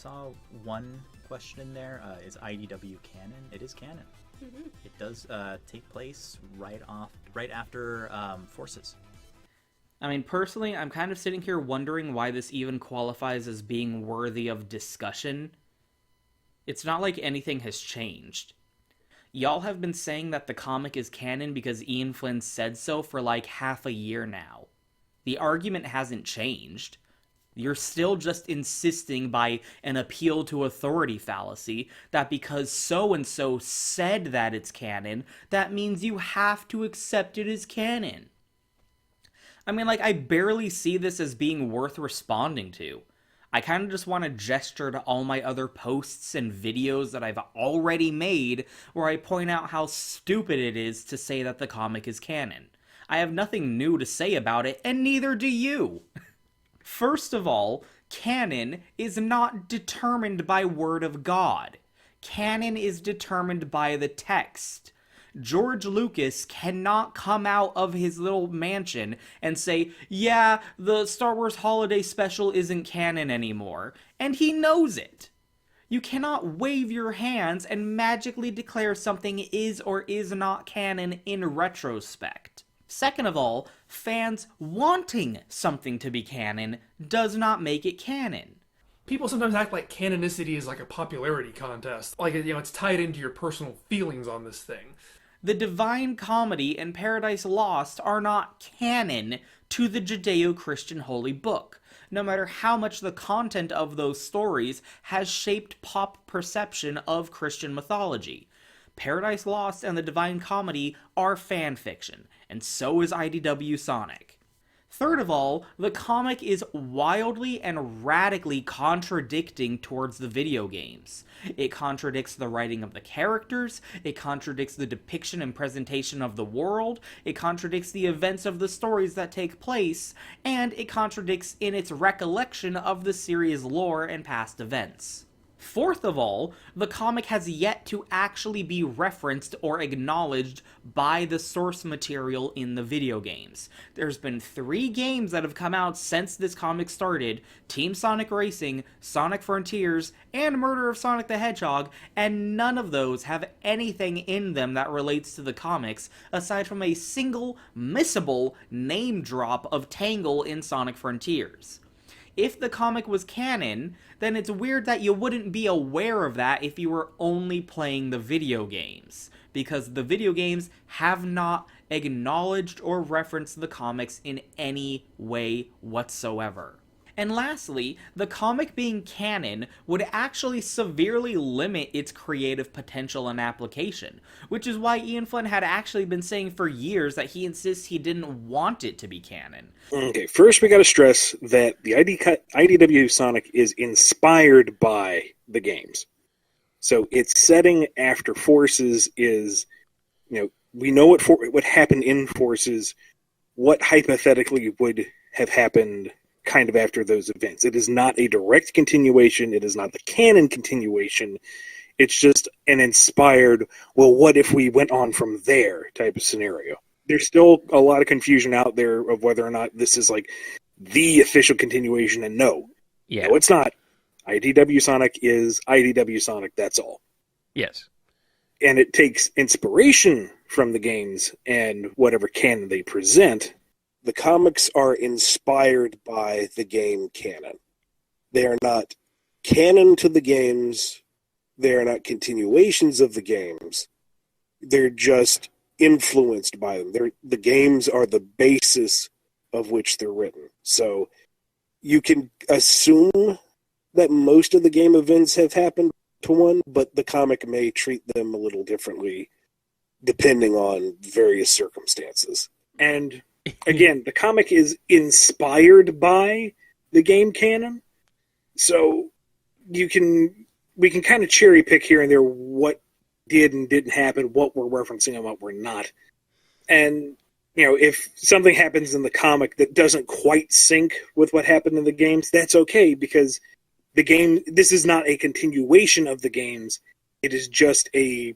saw one question in there. Is IDW canon? It is canon. Mm-hmm. It does take place right after Forces. I mean, personally, I'm kind of sitting here wondering why this even qualifies as being worthy of discussion. It's not like anything has changed. Y'all have been saying that the comic is canon because Ian Flynn said so for like half a year now. The argument hasn't changed. You're still just insisting by an appeal to authority fallacy that because so-and-so said that it's canon, that means you have to accept it as canon. I mean, like, I barely see this as being worth responding to. I kind of just want to gesture to all my other posts and videos that I've already made where I point out how stupid it is to say that the comic is canon. I have nothing new to say about it, and neither do you. First of all, canon is not determined by word of God. Canon is determined by the text. George Lucas cannot come out of his little mansion and say, yeah, the Star Wars Holiday Special isn't canon anymore. And he knows it. You cannot wave your hands and magically declare something is or is not canon in retrospect. Second of all, fans wanting something to be canon does not make it canon. People sometimes act like canonicity is like a popularity contest. Like, it's tied into your personal feelings on this thing. The Divine Comedy and Paradise Lost are not canon to the Judeo-Christian Holy Book, no matter how much the content of those stories has shaped pop perception of Christian mythology. Paradise Lost and the Divine Comedy are fan fiction, and so is IDW Sonic. Third of all, the comic is wildly and radically contradicting towards the video games. It contradicts the writing of the characters, it contradicts the depiction and presentation of the world, it contradicts the events of the stories that take place, and it contradicts in its recollection of the series' lore and past events. Fourth of all, the comic has yet to actually be referenced or acknowledged by the source material in the video games. There's been 3 games that have come out since this comic started: Team Sonic Racing, Sonic Frontiers, and Murder of Sonic the Hedgehog, and none of those have anything in them that relates to the comics, aside from a single, missable name drop of Tangle in Sonic Frontiers. If the comic was canon, then it's weird that you wouldn't be aware of that if you were only playing the video games, because the video games have not acknowledged or referenced the comics in any way whatsoever. And lastly, the comic being canon would actually severely limit its creative potential and application, which is why Ian Flynn had actually been saying for years that he insists he didn't want it to be canon. Okay, first we gotta stress that the IDW Sonic is inspired by the games. So its setting after Forces is, we know what happened in Forces, what hypothetically would have happened kind of after those events. It is not a direct continuation. It is not the canon continuation. It's just an inspired, well, what if we went on from there type of scenario. There's still a lot of confusion out there of whether or not this is like the official continuation, and no, it's not. IDW Sonic is IDW Sonic, that's all. Yes. And it takes inspiration from the games and whatever canon they present. The comics are inspired by the game canon. They are not canon to the games. They are not continuations of the games. They're just influenced by them. The games are the basis of which they're written. So you can assume that most of the game events have happened to one, but the comic may treat them a little differently depending on various circumstances. And again, the comic is inspired by the game canon, so we can kind of cherry pick here and there what did and didn't happen, what we're referencing and what we're not. And, if something happens in the comic that doesn't quite sync with what happened in the games, that's okay, because this is not a continuation of the games. It is just a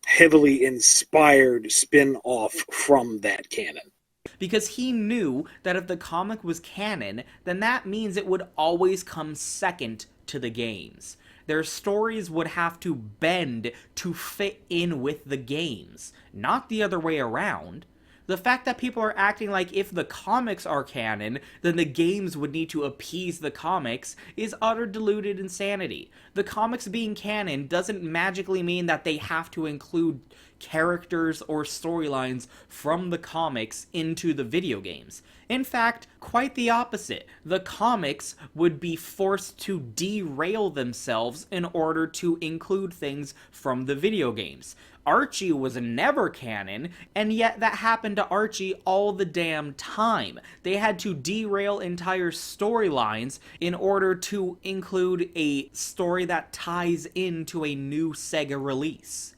heavily inspired spin-off from that canon. Because he knew that if the comic was canon, then that means it would always come second to the games. Their stories would have to bend to fit in with the games, not the other way around. The fact that people are acting like if the comics are canon, then the games would need to appease the comics is utter deluded insanity. The comics being canon doesn't magically mean that they have to include characters or storylines from the comics into the video games. In fact, quite the opposite. The comics would be forced to derail themselves in order to include things from the video games. Archie was never canon, and yet that happened to Archie all the damn time. They had to derail entire storylines in order to include a story that ties into a new Sega release.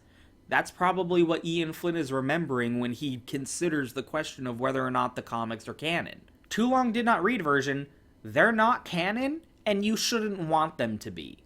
That's probably what Ian Flynn is remembering when he considers the question of whether or not the comics are canon. Too Long Did Not Read version, they're not canon, and you shouldn't want them to be.